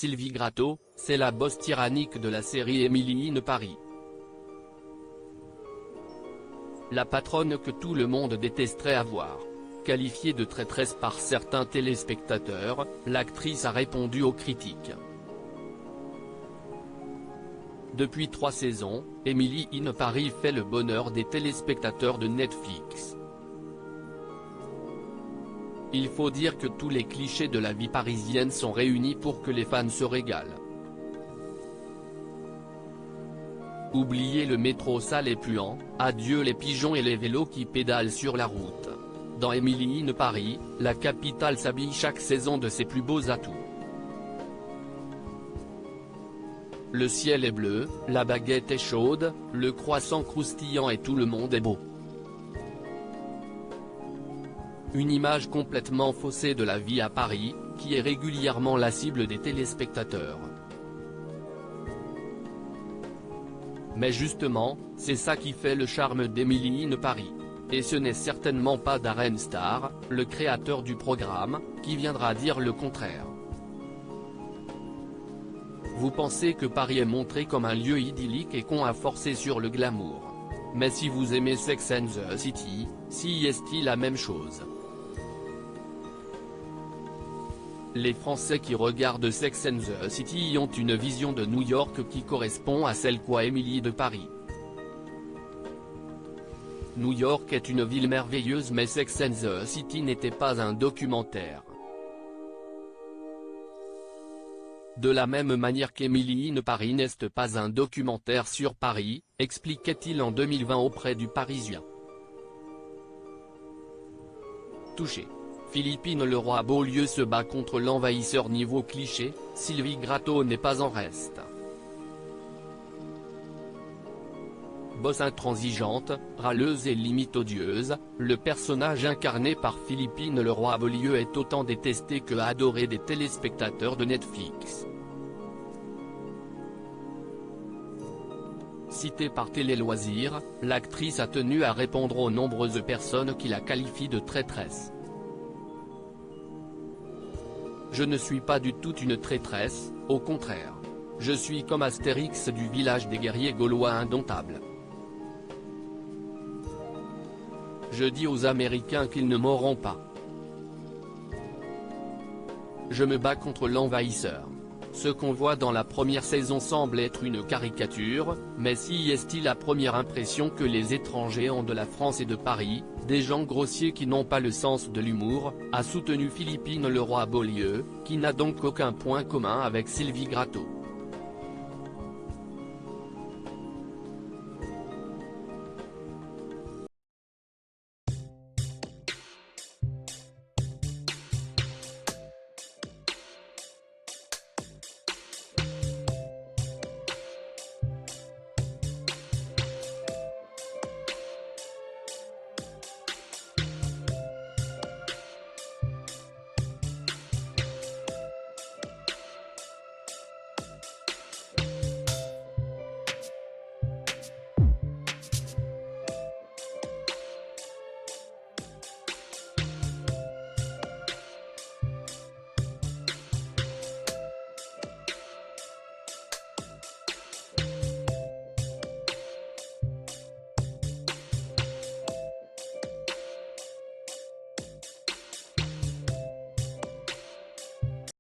Sylvie Gratton, c'est la boss tyrannique de la série Emily in Paris. La patronne que tout le monde détesterait avoir. Qualifiée de traîtresse par certains téléspectateurs, l'actrice a répondu aux critiques. Depuis 3 saisons, Emily in Paris fait le bonheur des téléspectateurs de Netflix. Il faut dire que tous les clichés de la vie parisienne sont réunis pour que les fans se régalent. Oubliez le métro sale et puant, adieu les pigeons et les vélos qui pédalent sur la route. Dans Emily in Paris, la capitale s'habille chaque saison de ses plus beaux atouts. Le ciel est bleu, la baguette est chaude, le croissant croustillant et tout le monde est beau. Une image complètement faussée de la vie à Paris, qui est régulièrement la cible des téléspectateurs. Mais justement, c'est ça qui fait le charme d'Emily in Paris. Et ce n'est certainement pas Darren Star, le créateur du programme, qui viendra dire le contraire. Vous pensez que Paris est montré comme un lieu idyllique et qu'on a forcé sur le glamour. Mais si vous aimez Sex and the City, si est-il la même chose? Les Français qui regardent Sex and the City ont une vision de New York qui correspond à celle qu'a Emily de Paris. New York est une ville merveilleuse mais Sex and the City n'était pas un documentaire. De la même manière qu'Emily in Paris n'est pas un documentaire sur Paris, expliquait-il en 2020 auprès du Parisien. Touché. Philippine Leroy-Beaulieu se bat contre l'envahisseur niveau cliché, Sylvie Gratton n'est pas en reste. Boss intransigeante, râleuse et limite odieuse, le personnage incarné par Philippine Leroy-Beaulieu est autant détesté que adoré des téléspectateurs de Netflix. Citée par Télé Loisirs, l'actrice a tenu à répondre aux nombreuses personnes qui la qualifient de traîtresse. Je ne suis pas du tout une traîtresse, au contraire. Je suis comme Astérix du village des guerriers gaulois indomptables. Je dis aux Américains qu'ils ne m'auront pas. Je me bats contre l'envahisseur. Ce qu'on voit dans la première saison semble être une caricature, mais si est-il la première impression que les étrangers ont de la France et de Paris, des gens grossiers qui n'ont pas le sens de l'humour, a soutenu Philippine Leroy-Beaulieu, qui n'a donc aucun point commun avec Sylvie Gratton.